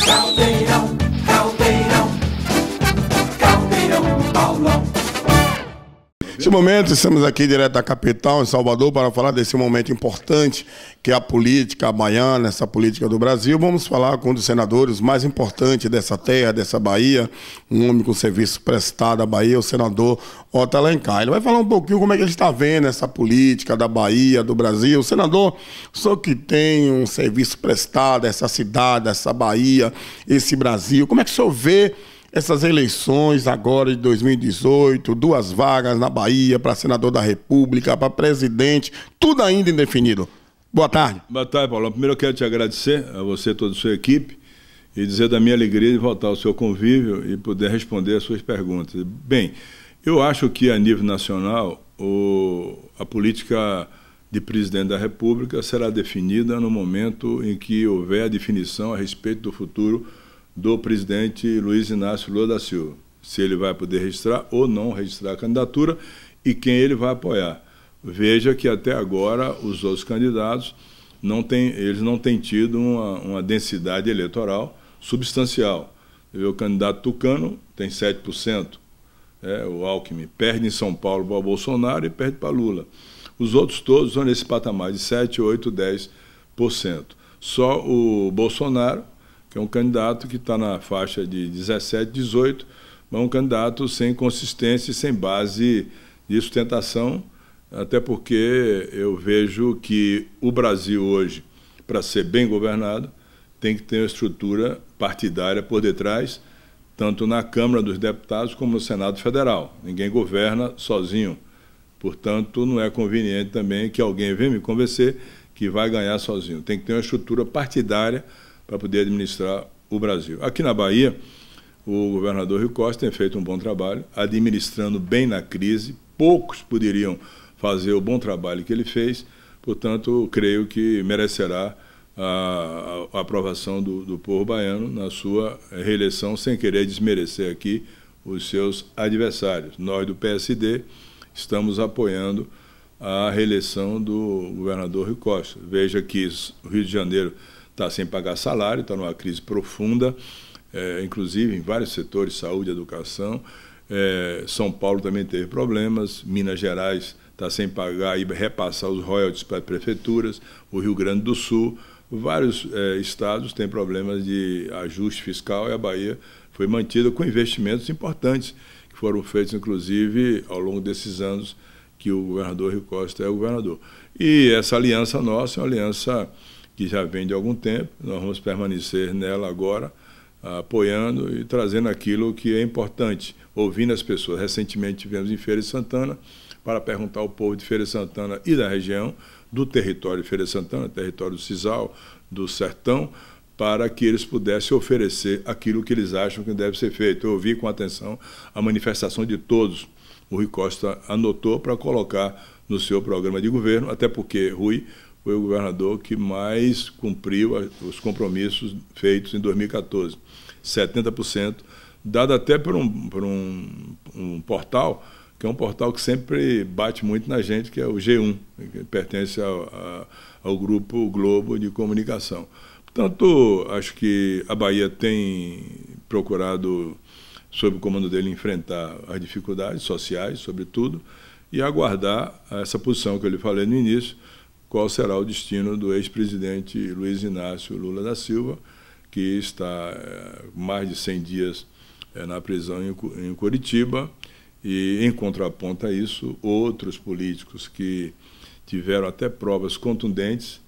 Caldeirão, caldeirão, caldeirão do Paulão. Nesse momento, estamos aqui direto da capital, em Salvador, para falar desse momento importante que é a política baiana, essa política do Brasil. Vamos falar com um dos senadores mais importantes dessa terra, dessa Bahia, um homem com serviço prestado à Bahia, o senador Otto Alencar. Ele vai falar um pouquinho como é que ele está vendo essa política da Bahia, do Brasil. Senador, só que tem um serviço prestado a essa cidade, essa Bahia, esse Brasil, como é que o senhor vê essas eleições agora de 2018, 2 vagas na Bahia para senador da República, para presidente, tudo ainda indefinido? Boa tarde. Boa tarde, Paulo. Primeiro eu quero te agradecer a você e toda a sua equipe e dizer da minha alegria de voltar ao seu convívio e poder responder as suas perguntas. Bem, eu acho que a nível nacional a política de presidente da República será definida no momento em que houver a definição a respeito do futuro do presidente Luiz Inácio Lula da Silva, se ele vai poder registrar ou não registrar a candidatura e quem ele vai apoiar. Veja que até agora os outros candidatos eles não têm tido uma densidade eleitoral substancial. O candidato tucano tem 7%, o Alckmin perde em São Paulo para o Bolsonaro e perde para Lula. Os outros todos são nesse patamar de 7%, 8%, 10%. Só o Bolsonaro, que é um candidato que está na faixa de 17%, 18%, mas um candidato sem consistência e sem base de sustentação, até porque eu vejo que o Brasil hoje, para ser bem governado, tem que ter uma estrutura partidária por detrás, tanto na Câmara dos Deputados como no Senado Federal. Ninguém governa sozinho, portanto, não é conveniente também que alguém venha me convencer que vai ganhar sozinho. Tem que ter uma estrutura partidária para poder administrar o Brasil. Aqui na Bahia, o governador Rui Costa tem feito um bom trabalho, administrando bem na crise. Poucos poderiam fazer o bom trabalho que ele fez, portanto, creio que merecerá a aprovação do povo baiano na sua reeleição, sem querer desmerecer aqui os seus adversários. Nós, do PSD, estamos apoiando a reeleição do governador Rui Costa. Veja que o Rio de Janeiro está sem pagar salário, está numa crise profunda, inclusive em vários setores, saúde, educação. São Paulo também teve problemas, Minas Gerais está sem pagar e repassar os royalties para as prefeituras, o Rio Grande do Sul, vários estados têm problemas de ajuste fiscal e a Bahia foi mantida com investimentos importantes que foram feitos, inclusive, ao longo desses anos que o governador Rui Costa é o governador. E essa aliança nossa é uma aliança que já vem de algum tempo, nós vamos permanecer nela agora, apoiando e trazendo aquilo que é importante, ouvindo as pessoas. Recentemente tivemos em Feira de Santana, para perguntar ao povo de Feira de Santana e da região, do território de Feira de Santana, território do Sisal, do Sertão, para que eles pudessem oferecer aquilo que eles acham que deve ser feito. Eu ouvi com atenção a manifestação de todos. O Rui Costa anotou para colocar no seu programa de governo, até porque Rui foi o governador que mais cumpriu os compromissos feitos em 2014. 70%, dado até por um portal, que é um portal que sempre bate muito na gente, que é o G1, que pertence ao Grupo Globo de Comunicação. Portanto, acho que a Bahia tem procurado, sob o comando dele, enfrentar as dificuldades sociais, sobretudo, e aguardar essa posição que eu lhe falei no início, qual será o destino do ex-presidente Luiz Inácio Lula da Silva, que está mais de 100 dias na prisão em Curitiba, e, em contraponto a isso, outros políticos que tiveram até provas contundentes,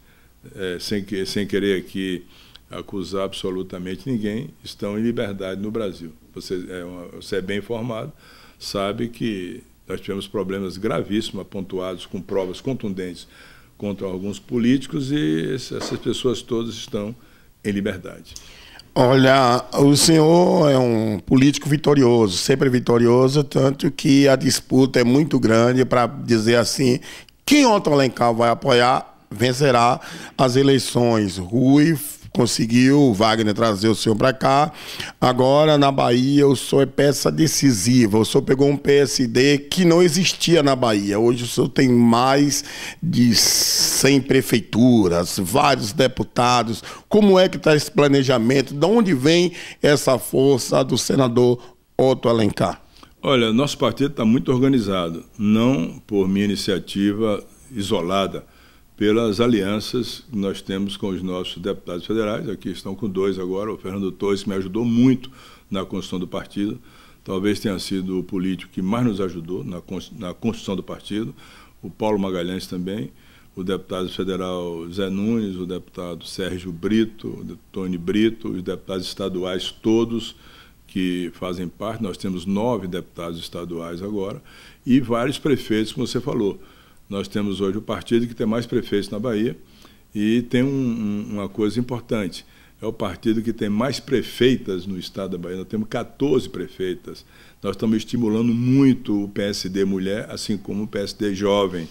sem querer aqui acusar absolutamente ninguém, estão em liberdade no Brasil. Você é bem informado, sabe que nós tivemos problemas gravíssimos, pontuados com provas contundentes contra alguns políticos e essas pessoas todas estão em liberdade. Olha, o senhor é um político vitorioso, sempre vitorioso, tanto que a disputa é muito grande para dizer assim, quem Otto Alencar vai apoiar vencerá as eleições. Rui conseguiu o Wagner trazer o senhor para cá. Agora, na Bahia, o senhor é peça decisiva. O senhor pegou um PSD que não existia na Bahia. Hoje o senhor tem mais de 100 prefeituras, vários deputados. Como é que está esse planejamento? De onde vem essa força do senador Otto Alencar? Olha, nosso partido está muito organizado, não por minha iniciativa isolada, pelas alianças que nós temos com os nossos deputados federais. Aqui estão com 2 agora, o Fernando Torres, que me ajudou muito na construção do partido, talvez tenha sido o político que mais nos ajudou na construção do partido, o Paulo Magalhães também, o deputado federal Zé Nunes, o deputado Sérgio Brito, o Tony Brito, os deputados estaduais todos que fazem parte. Nós temos 9 deputados estaduais agora e vários prefeitos, como você falou. Nós temos hoje o partido que tem mais prefeitos na Bahia e tem uma coisa importante, é o partido que tem mais prefeitas no estado da Bahia. Nós temos 14 prefeitas. Nós estamos estimulando muito o PSD mulher, assim como o PSD jovem,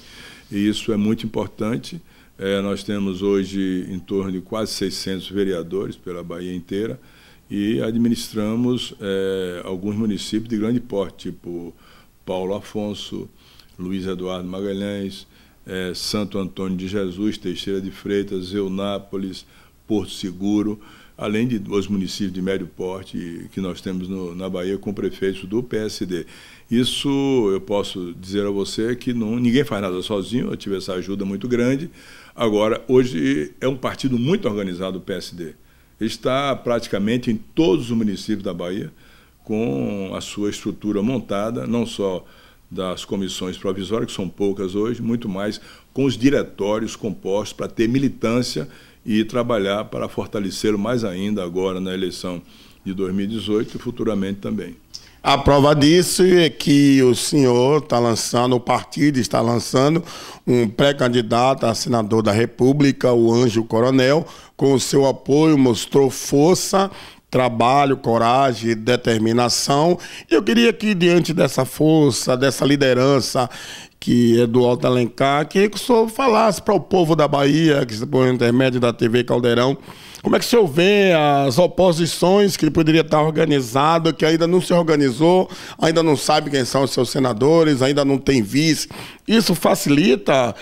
e isso é muito importante. Nós temos hoje em torno de quase 600 vereadores pela Bahia inteira e administramos alguns municípios de grande porte, tipo Paulo Afonso, Luiz Eduardo Magalhães, Santo Antônio de Jesus, Teixeira de Freitas, Eunápolis, Porto Seguro, além de os municípios de médio porte que nós temos na Bahia com prefeitos do PSD. Isso eu posso dizer a você que ninguém faz nada sozinho, eu tive essa ajuda muito grande. Agora, hoje é um partido muito organizado, o PSD. Ele está praticamente em todos os municípios da Bahia, com a sua estrutura montada, não só das comissões provisórias, que são poucas hoje, muito mais com os diretórios compostos para ter militância e trabalhar para fortalecê-lo mais ainda agora na eleição de 2018 e futuramente também. A prova disso é que o senhor está lançando, o partido está lançando um pré-candidato a senador da República, o Ângelo Coronel, com o seu apoio, mostrou força, trabalho, coragem, determinação. Eu queria que, diante dessa força, dessa liderança que é do Otto Alencar, que o senhor falasse para o povo da Bahia, que por intermédio da TV Caldeirão, como é que o senhor vê as oposições que ele poderia estar organizado, que ainda não se organizou, ainda não sabe quem são os seus senadores, ainda não tem vice. Isso facilita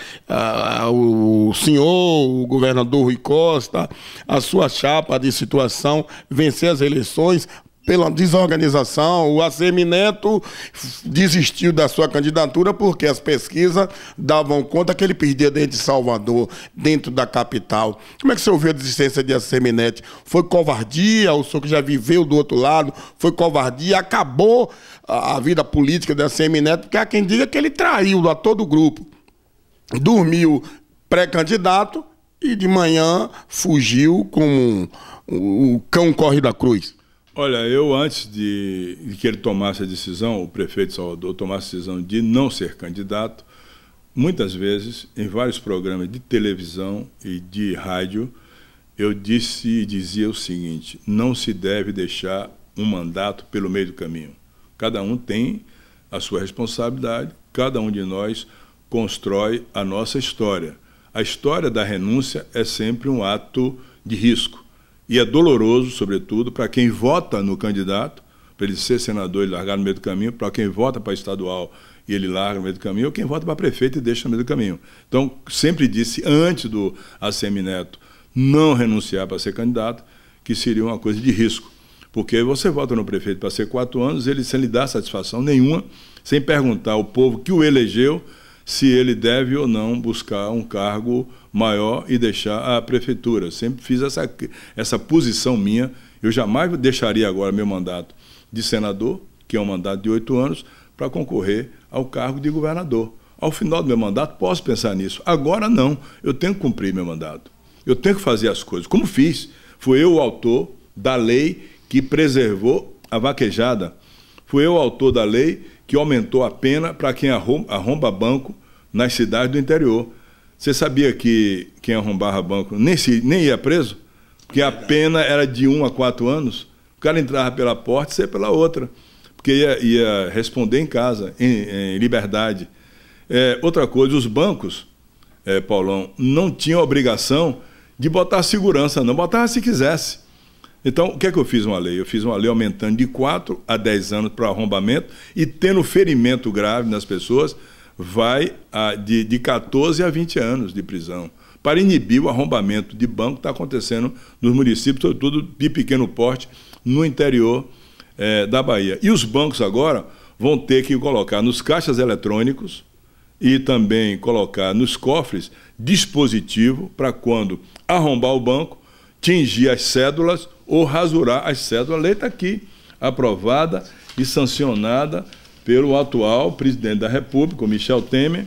o senhor, o governador Rui Costa, a sua chapa de situação, vencer as eleições pela desorganização. O ACM Neto desistiu da sua candidatura porque as pesquisas davam conta que ele perdia dentro de Salvador, dentro da capital. Como é que você ouviu a desistência de ACM Neto? Foi covardia? O senhor que já viveu do outro lado, foi covardia? Acabou a vida política de ACM Neto, porque há quem diga que ele traiu a todo o grupo. Dormiu pré-candidato e de manhã fugiu como o cão corre da cruz. Olha, eu antes de que ele tomasse a decisão, o prefeito de Salvador tomasse a decisão de não ser candidato, muitas vezes, em vários programas de televisão e de rádio, eu dizia o seguinte: não se deve deixar um mandato pelo meio do caminho. Cada um tem a sua responsabilidade, cada um de nós constrói a nossa história. A história da renúncia é sempre um ato de risco. E é doloroso, sobretudo, para quem vota no candidato, para ele ser senador e largar no meio do caminho, para quem vota para estadual e ele larga no meio do caminho, ou quem vota para prefeito e deixa no meio do caminho. Então, sempre disse, antes do ACM Neto não renunciar para ser candidato, que seria uma coisa de risco. Porque você vota no prefeito para ser 4 anos, ele sem lhe dar satisfação nenhuma, sem perguntar ao povo que o elegeu se ele deve ou não buscar um cargo maior e deixar a prefeitura. Eu sempre fiz essa posição minha. Eu jamais deixaria agora meu mandato de senador, que é um mandato de 8 anos, para concorrer ao cargo de governador. Ao final do meu mandato, posso pensar nisso. Agora não, eu tenho que cumprir meu mandato. Eu tenho que fazer as coisas. Como fiz? Fui eu o autor da lei que preservou a vaquejada. Fui eu o autor da lei que aumentou a pena para quem arromba banco nas cidades do interior. Você sabia que quem arrombava banco nem ia preso? Porque a pena era de 1 a 4 anos. O cara entrava pela porta e saía pela outra, porque ia responder em casa, em liberdade. Outra coisa, os bancos, Paulão, não tinham obrigação de botar segurança, não. Botava se quisesse. Então, o que é que eu fiz uma lei? Eu fiz uma lei aumentando de 4 a 10 anos para o arrombamento e tendo ferimento grave nas pessoas, vai de 14 a 20 anos de prisão, para inibir o arrombamento de banco que está acontecendo nos municípios, sobretudo de pequeno porte, no interior da Bahia. E os bancos agora vão ter que colocar nos caixas eletrônicos e também colocar nos cofres dispositivo para quando arrombar o banco, tingir as cédulas ou rasurar as cédulas. A lei está aqui, aprovada e sancionada pelo atual presidente da República, o Michel Temer,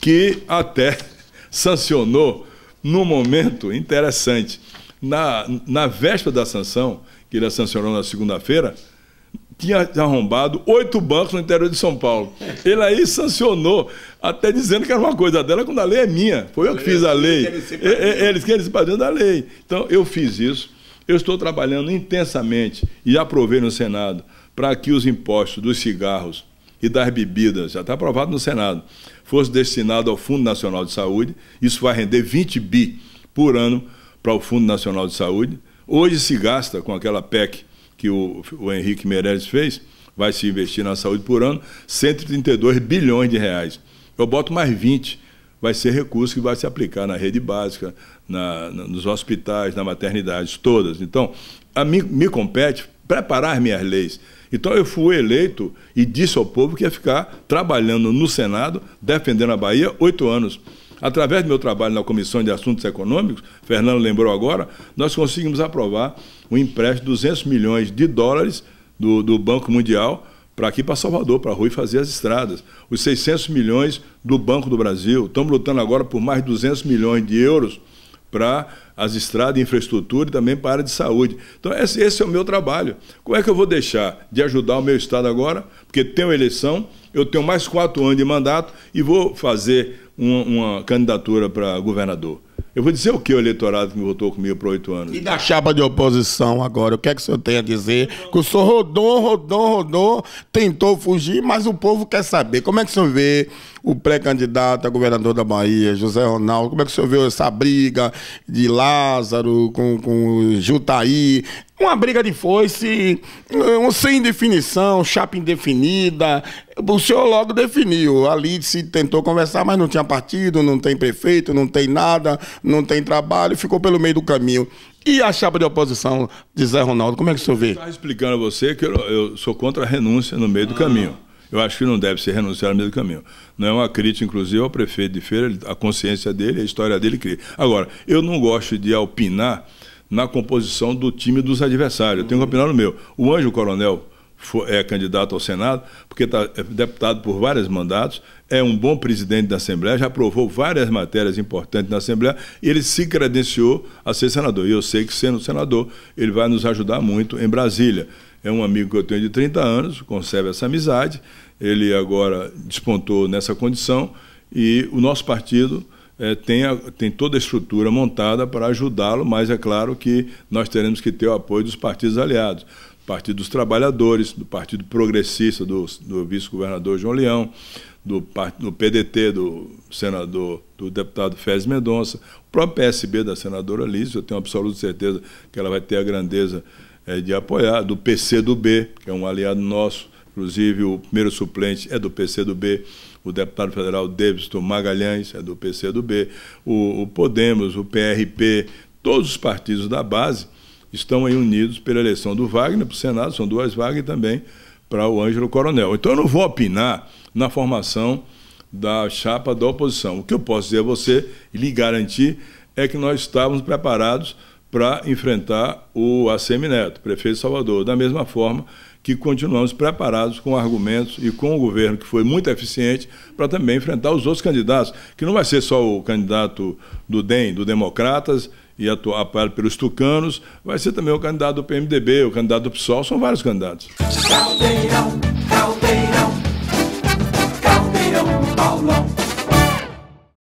que até sancionou num momento interessante. Na véspera da sanção, que ele sancionou na segunda-feira, tinha arrombado 8 bancos no interior de São Paulo. Ele aí sancionou, até dizendo que era uma coisa dela, quando a lei é minha. Foi eu que fiz a lei. Eles querem ser padrinhos da lei. Então, eu fiz isso. Eu estou trabalhando intensamente e aprovei no Senado para que os impostos dos cigarros e das bebidas, já está aprovado no Senado, fosse destinado ao Fundo Nacional de Saúde. Isso vai render 20 bi por ano para o Fundo Nacional de Saúde. Hoje se gasta, com aquela PEC que o Henrique Meirelles fez, vai se investir na saúde por ano, 132 bilhões de reais. Eu boto mais 20, vai ser recurso que vai se aplicar na rede básica, nos hospitais, na maternidade, todas. Então, me compete preparar minhas leis. Então, eu fui eleito e disse ao povo que ia ficar trabalhando no Senado, defendendo a Bahia, 8 anos. Através do meu trabalho na Comissão de Assuntos Econômicos, Fernando lembrou agora, nós conseguimos aprovar um empréstimo de 200 milhões de dólares do Banco Mundial para aqui para Salvador, para a Rui fazer as estradas. Os 600 milhões do Banco do Brasil. Estamos lutando agora por mais de 200 milhões de euros para as estradas, infraestrutura e também para a área de saúde. Então, esse é o meu trabalho. Como é que eu vou deixar de ajudar o meu Estado agora? Porque tenho eleição, eu tenho mais 4 anos de mandato e vou fazer uma candidatura para governador. Eu vou dizer o que o eleitorado que votou comigo por 8 anos. E da chapa de oposição agora, o que é que o senhor tem a dizer? Que o senhor rodou, tentou fugir, mas o povo quer saber. Como é que o senhor vê o pré-candidato a governador da Bahia, José Ronaldo? Como é que o senhor vê essa briga de Lázaro com o Jutaí? Uma briga de foice, sem definição, chapa indefinida. O senhor logo definiu. Ali se tentou conversar, mas não tinha partido, não tem prefeito, não tem nada, não tem trabalho, ficou pelo meio do caminho. E a chapa de oposição de Zé Ronaldo, como é que o senhor vê? Estava explicando a você que eu sou contra a renúncia no meio do caminho. Eu acho que não deve ser renunciar no meio do caminho. Não é uma crítica, inclusive, ao prefeito de Feira, a consciência dele, a história dele cria. Agora, eu não gosto de opinar na composição do time dos adversários. Eu tenho que opinar no meu. O Ângelo Coronel é candidato ao Senado, porque é deputado por vários mandatos, é um bom presidente da Assembleia, já aprovou várias matérias importantes na Assembleia, e ele se credenciou a ser senador. E eu sei que, sendo senador, ele vai nos ajudar muito em Brasília. É um amigo que eu tenho de 30 anos, conserva essa amizade, ele agora despontou nessa condição, e o nosso partido tem toda a estrutura montada para ajudá-lo, mas é claro que nós teremos que ter o apoio dos partidos aliados. Partido dos Trabalhadores, do Partido Progressista, do vice-governador João Leão, do PDT, do senador, do deputado Félix Mendonça, o próprio PSB da senadora Lígia, eu tenho absoluta certeza que ela vai ter a grandeza de apoiar, do PCdoB, que é um aliado nosso, inclusive o primeiro suplente é do PCdoB, o deputado federal Davidson Magalhães é do PCdoB, o Podemos, o PRP, todos os partidos da base estão aí unidos pela eleição do Wagner para o Senado, são 2 vagas, e também para o Ângelo Coronel. Então eu não vou opinar na formação da chapa da oposição. O que eu posso dizer a você e lhe garantir é que nós estávamos preparados para enfrentar o ACM Neto, prefeito de Salvador, da mesma forma que continuamos preparados com argumentos e com o governo que foi muito eficiente para também enfrentar os outros candidatos, que não vai ser só o candidato do DEM, do Democratas, e apoiado pelos tucanos, vai ser também o candidato do PMDB, o candidato do PSOL, são vários candidatos. Caldeirão, Paulão.